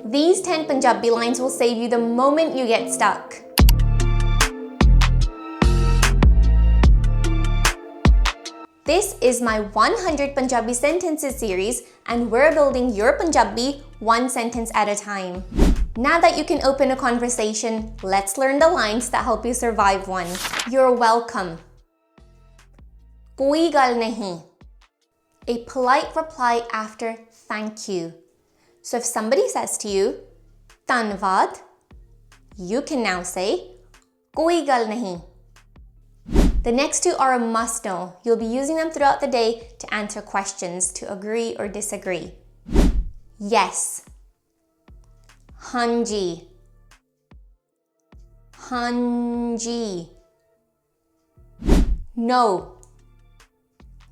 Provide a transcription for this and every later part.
These 10 Punjabi lines will save you the moment you get stuck. This is my 100 Punjabi Sentences series, and we're building your Punjabi one sentence at a time. Now that you can open a conversation, let's learn the lines that help you survive one. You're welcome. Koi gal nahi. A polite reply after thank you. So if somebody says to you, Dhanvad, you can now say, Koi gal nahi. The next two are a must-know. You'll be using them throughout the day to answer questions, to agree or disagree. Yes. Hanji. Hanji. No.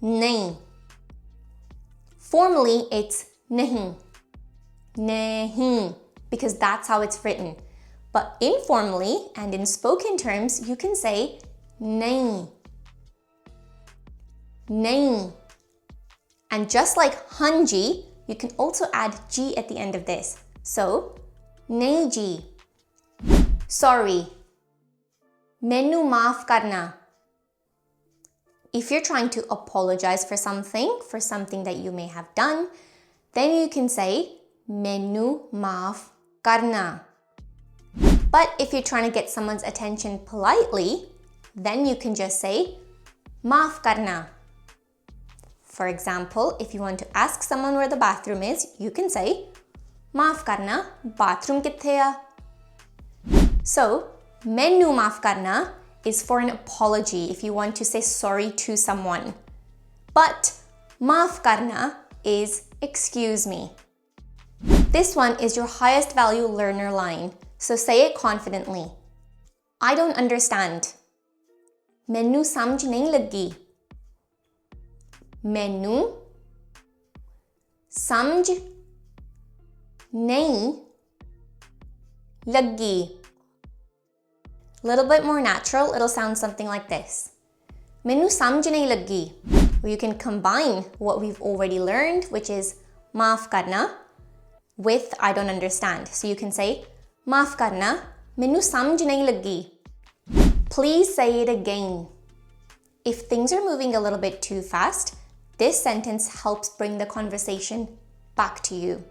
Nahi. Formally, it's nahi. Nahi. Because that's how it's written. But informally and in spoken terms, you can say nahi. Nahi. And just like hanji, you can also add ji at the end of this. So, nahi ji. Sorry. Mainu maaf karna. If you're trying to apologize for something that you may have done, then you can say mainu maaf karna. But if you're trying to get someone's attention politely, then you can just say maaf karna. For example, if you want to ask someone where the bathroom is, you can say maaf karna, bathroom kithe hai? So, mainu maaf karna is for an apology if you want to say sorry to someone. But maaf karna is excuse me. This one is your highest value learner line, so say it confidently. I don't understand. Mainu samjh nahi lagi. Mainu samjh nahi lagi. Little bit more natural, it'll sound something like this. Mainu samjh nahi lagi. Or you can combine what we've already learned, which is maaf karna, with I don't understand. So you can say, maaf karna, mainu samjh nahi lagi. Please say it again. If things are moving a little bit too fast, this sentence helps bring the conversation back to you.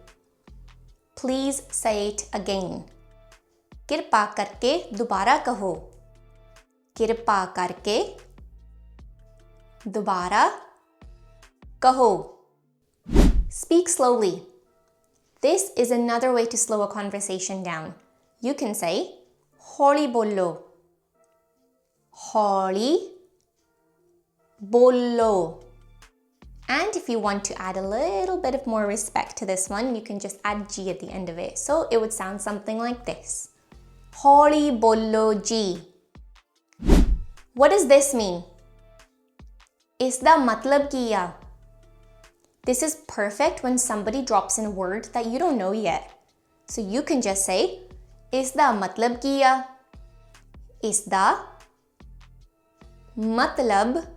Please say it again. Kirpa karke dobara kaho. Kirpa karke dobara kaho. Speak slowly. This is another way to slow a conversation down. You can say holi bolo. Holi bolo. And if you want to add a little bit of more respect to this one, you can just add G at the end of it. So it would sound something like this. Holi bolo ji. What does this mean? Isda matlab kiya. This is perfect when somebody drops in a word that you don't know yet. So you can just say, Isda matlab kiya. Isda matlab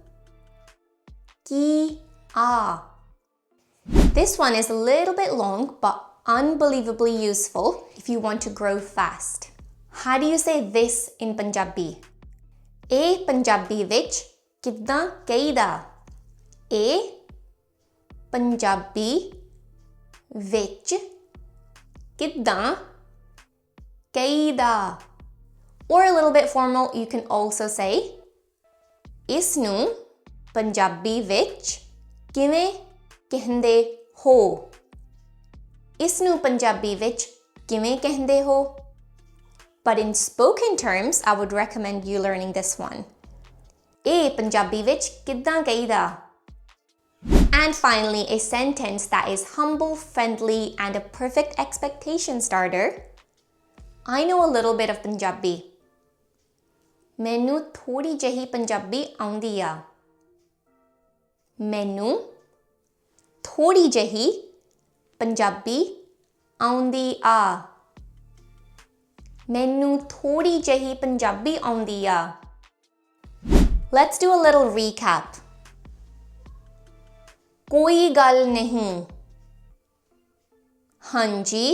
kiya. This one is a little bit long, but unbelievably useful if you want to grow fast. How do you say this in Punjabi? A Punjabi vich kiddaਂ ਕਹੀਦਾ? A Punjabi vich kiddaਂ ਕਹੀਦਾ? Or a little bit formal, you can also say ਇਸ ਨੂੰ ਪੰਜਾਬੀ ਵਿੱਚ ਕਿਵੇਂ ਕਹਿੰਦੇ ਹੋ? ਇਸ ਨੂੰ ਪੰਜਾਬੀ ਵਿੱਚ ਕਿਵੇਂ ਕਹਿੰਦੇ ਹੋ? But in spoken terms, I would recommend you learning this one. ਇਹ ਪੰਜਾਬੀ ਵਿੱਚ ਕਿੱਦਾਂ ਕਹੀਦਾ? And finally, a sentence that is humble, friendly, and a perfect expectation starter. I know a little bit of Punjabi. ਮੈਨੂੰ ਥੋੜੀ ਜਿਹੀ ਪੰਜਾਬੀ ਆਉਂਦੀ ਆ. ਮੈਨੂੰ ਥੋੜੀ ਜਿਹੀ ਪੰਜਾਬੀ ਆਉਂਦੀ ਆ. ਮੈਨੂੰ ਥੋੜੀ ਜਿਹੀ ਪੰਜਾਬੀ ਆਉਂਦੀ ਆ. Let's do a little recap. ਕੋਈ ਗੱਲ ਨਹੀਂ. ਹਾਂਜੀ,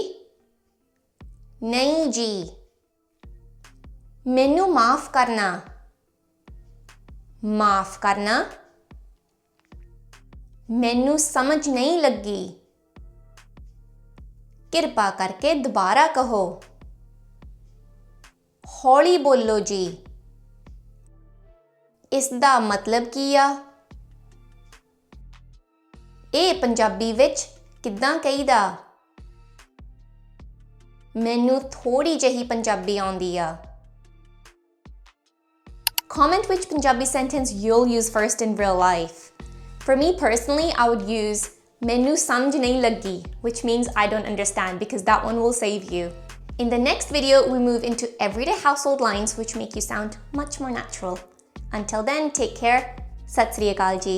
नहीं जी। मैनू माफ करना, माफ करना। मैनू समझ नहीं लगी, किरपा करके दोबारा कहो। हौली बोलो जी, इसदा मतलब की आ? ਇਹ ਪੰਜਾਬੀ ਵਿੱਚ ਕਿੱਦਾਂ ਕਹੀਦਾ? ਮੈਨੂੰ ਥੋੜੀ ਜਿਹੀ ਪੰਜਾਬੀ ਆਉਂਦੀ ਆ। Comment which Punjabi sentence you'll use first in real life. For me personally, I would use ਮੈਨੂੰ ਸਮਝ ਨਹੀਂ ਲੱਗੀ, which means I don't understand, because that one will save you. In the next video, we move into everyday household lines which make you sound much more natural. Until then, take care. Sat Sri Akal ji.